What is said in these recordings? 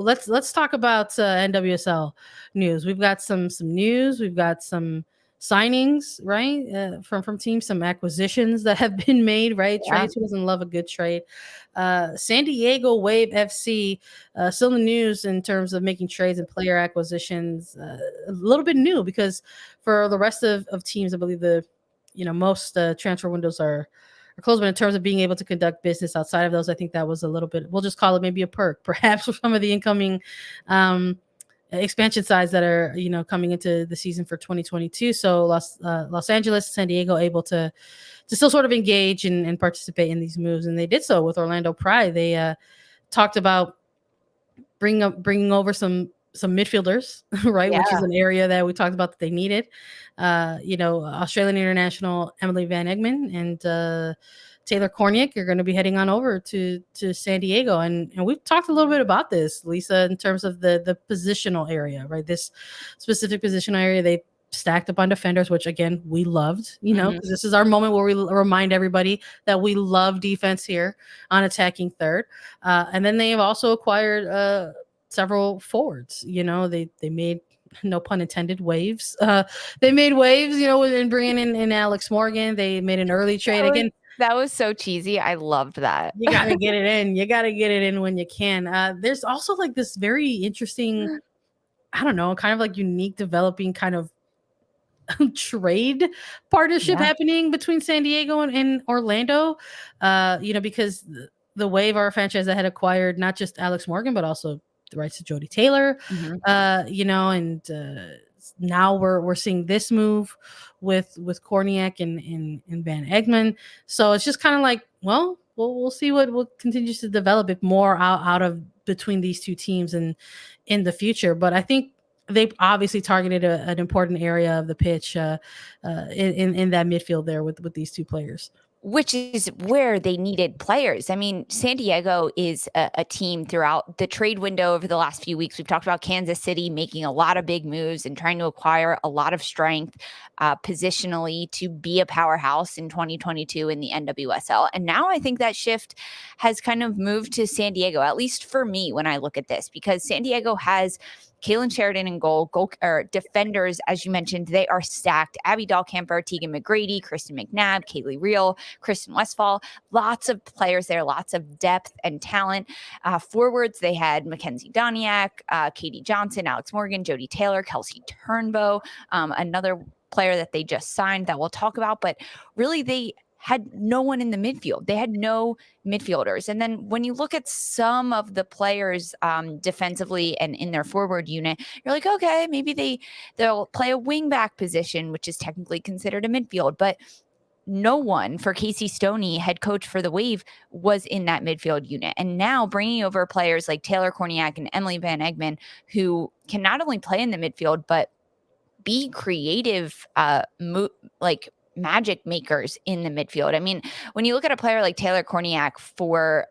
let's talk about NWSL news. We've got some news. We've got some signings, right? From teams, some acquisitions that have been made, right? Yeah. Trades. Who doesn't love a good trade? San Diego Wave FC still in the news in terms of making trades and player acquisitions. A little bit new because for the rest of teams, I believe most transfer windows are closed, but in terms of being able to conduct business outside of those, I think that was a little bit, we'll just call it maybe a perk, perhaps, for some of the incoming expansion sides that are, coming into the season for 2022. So Los Angeles, San Diego able to still sort of engage and participate in these moves. And they did so with Orlando Pride. They talked about bringing over some midfielders, right? Yeah. Which is an area that we talked about that they needed. Australian international Emily Van Egmond and Taylor Korniak are going to be heading on over to San Diego. And we've talked a little bit about this, Lisa, in terms of the positional area, right? This specific positional area, they stacked up on defenders, which again, we loved, because this is our moment where we remind everybody that we love defense here on attacking third. And then they have also acquired several forwards. They made, no pun intended, waves. They made waves, in bringing in Alex Morgan. They made an early trade. That was so cheesy. I loved that. You got to get it in. You got to get it in when you can. There's also like this very interesting, I don't know, kind of like unique developing kind of trade partnership happening between San Diego and Orlando. Because the Wave, our franchise that had acquired not just Alex Morgan, but also the rights to Jodie Taylor, and now we're seeing this move with Korniak and Van Egmond. So it's just kind of like, well, we'll see what continues to develop it more out of between these two teams and in the future. But I think they've obviously targeted an important area of the pitch in that midfield there with these two players. Which is where they needed players. I mean, San Diego is a team throughout the trade window over the last few weeks. We've talked about Kansas City making a lot of big moves and trying to acquire a lot of strength positionally to be a powerhouse in 2022 in the NWSL. And now I think that shift has kind of moved to San Diego, at least for me when I look at this, because San Diego has Kaylin Sheridan in goal, or defenders, as you mentioned, they are stacked. Abby Dahlkamper, Tegan McGrady, Kristen McNabb, Kaylee Reel, Kristen Westfall, lots of players there, lots of depth and talent. Forwards, they had Mackenzie Doniak, Katie Johnson, Alex Morgan, Jodie Taylor, Kelsey Turnbow, another player that they just signed that we'll talk about. But really, they had no one in the midfield. They had no midfielders. And then when you look at some of the players defensively and in their forward unit, you're like, okay, maybe they'll play a wing back position, which is technically considered a midfield. But no one for Casey Stoney, head coach for the Wave, was in that midfield unit. And now bringing over players like Taylor Korniak and Emily Van Egmond, who can not only play in the midfield, but be creative, magic makers in the midfield. I mean, when you look at a player like Taylor Korniak for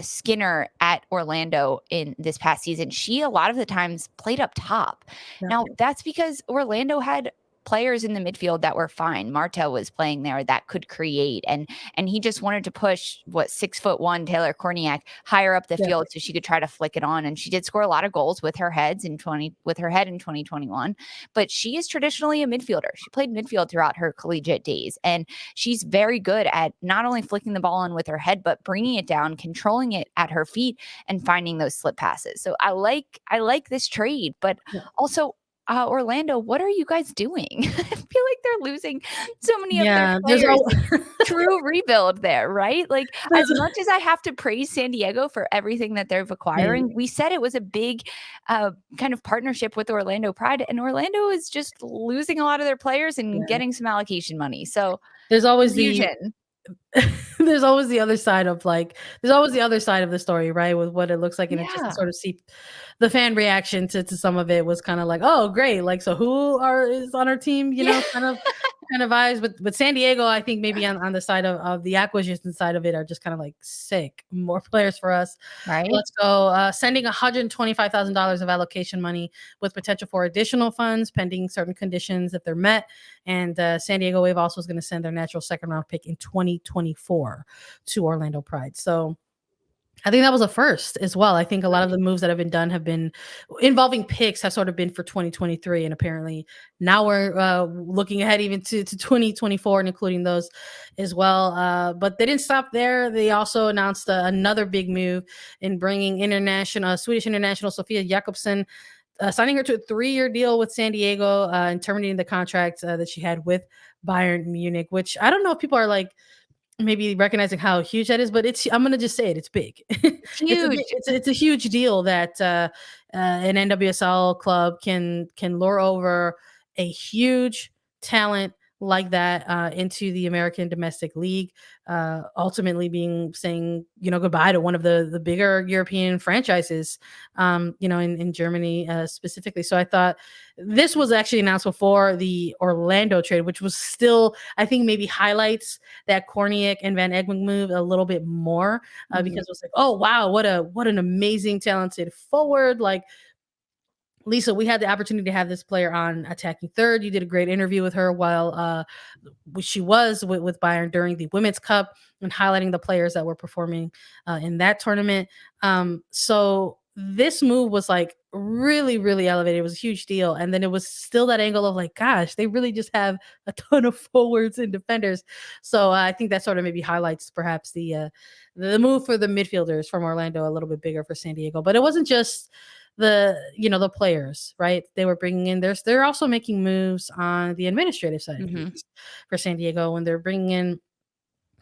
Skinner at Orlando in this past season, she a lot of the times played up top. Yeah. Now, that's because Orlando had players in the midfield that were fine. Marta was playing there that could create, and he just wanted to push 6'1" Taylor Korniak higher up the field so she could try to flick it on. And she did score a lot of goals with her head in 2021. But she is traditionally a midfielder. She played midfield throughout her collegiate days, and she's very good at not only flicking the ball in with her head, but bringing it down, controlling it at her feet, and finding those slip passes. So I like this trade, but also, Orlando, what are you guys doing? I feel like they're losing so many of their players. True rebuild there, right? Like, as much as I have to praise San Diego for everything that they're acquiring, we said it was a big kind of partnership with Orlando Pride, and Orlando is just losing a lot of their players and getting some allocation money. So there's always there's always the other side of the story, right? With what it looks like. And it just sort of see the fan reaction to some of it was kind of like, oh, great. Like, so who is on our team, kind of vibes. But San Diego, I think maybe on the side of the acquisition side of it are just kind of like sick. More players for us. Right. Let's go. Sending $125,000 of allocation money with potential for additional funds pending certain conditions if they're met. And San Diego Wave also is going to send their natural second round pick in 2024 to Orlando Pride. So I think that was a first as well. I think a lot of the moves that have been done have been involving picks have sort of been for 2023, and apparently now we're looking ahead even to 2024 and including those as well. But they didn't stop there. They also announced another big move in bringing international Swedish international Sofia Jakobsson, signing her to a 3-year deal with San Diego and terminating the contract that she had with Bayern Munich, which I don't know if people are like maybe recognizing how huge that is, but I'm gonna just say it, it's big. It's It's a big huge. it's a huge deal that, an NWSL club can lure over a huge talent like that, into the American domestic league, ultimately saying, goodbye to one of the bigger European franchises, in Germany, specifically. So I thought this was actually announced before the Orlando trade, which was still, I think, maybe highlights that Korniak and Van Egmond move a little bit more, because it was like, oh wow, what an amazing talented forward. Like, Lisa, we had the opportunity to have this player on Attacking Third. You did a great interview with her while she was with Bayern during the Women's Cup and highlighting the players that were performing in that tournament. So this move was like really, really elevated. It was a huge deal. And then it was still that angle of like, gosh, they really just have a ton of forwards and defenders. So I think that sort of maybe highlights perhaps the move for the midfielders from Orlando a little bit bigger for San Diego. But it wasn't just the players, right? They were bringing in they're also making moves on the administrative side of things for San Diego when they're bringing in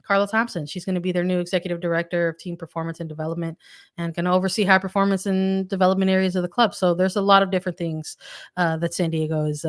Carla Thompson. She's going to be their new executive director of team performance and development and going to oversee high performance and development areas of the club. So there's a lot of different things that San Diego is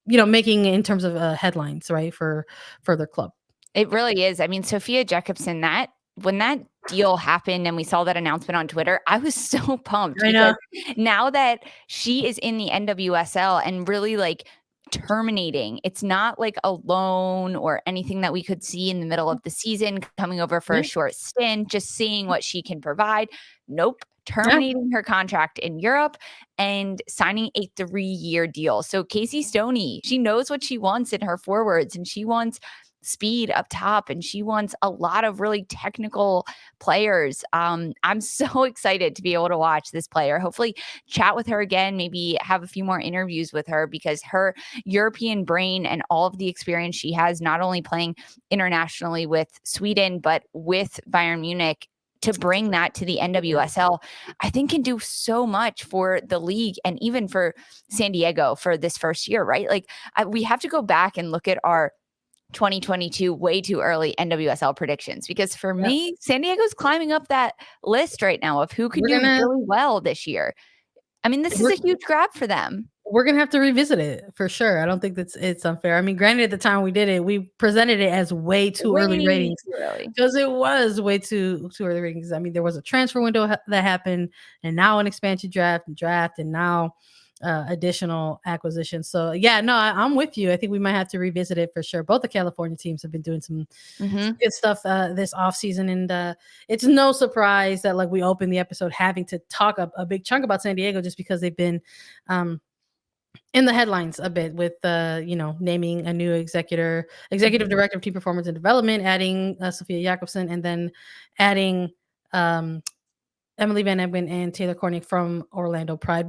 making in terms of headlines, right, for their club. It really is. I mean, Sofia Jakobsson, when that deal happened and we saw that announcement on Twitter, I was so pumped because now that she is in the NWSL and really like terminating, it's not like a loan or anything that we could see in the middle of the season coming over for a short stint, just seeing what she can provide. Nope. Terminating her contract in Europe and signing a 3-year deal. So Casey Stoney, she knows what she wants in her forwards, and she wants speed up top, and she wants a lot of really technical players. I'm so excited to be able to watch this player, hopefully chat with her again, maybe have a few more interviews with her, because her European brain and all of the experience she has, not only playing internationally with Sweden, but with Bayern Munich, to bring that to the NWSL, I think can do so much for the league and even for San Diego for this first year, right? Like we have to go back and look at our 2022 way too early NWSL predictions, because for me, San Diego's climbing up that list right now of who can do really well this year. I mean, this is a huge grab for them. We're gonna have to revisit it for sure. I don't think it's unfair. I mean, granted, at the time we did it, we presented it as way too early ratings because it was way too early ratings. I mean, there was a transfer window that happened, and now an expansion draft, and now additional acquisitions. So yeah, no, I'm with you. I think we might have to revisit it for sure. Both the California teams have been doing some good stuff this offseason, and it's no surprise that like we opened the episode having to talk a big chunk about San Diego just because they've been in the headlines a bit with naming a new executive director of team performance and development, adding Sofia Jakobsson, and then adding Emily Van Ebben and Taylor Korniak from Orlando Pride.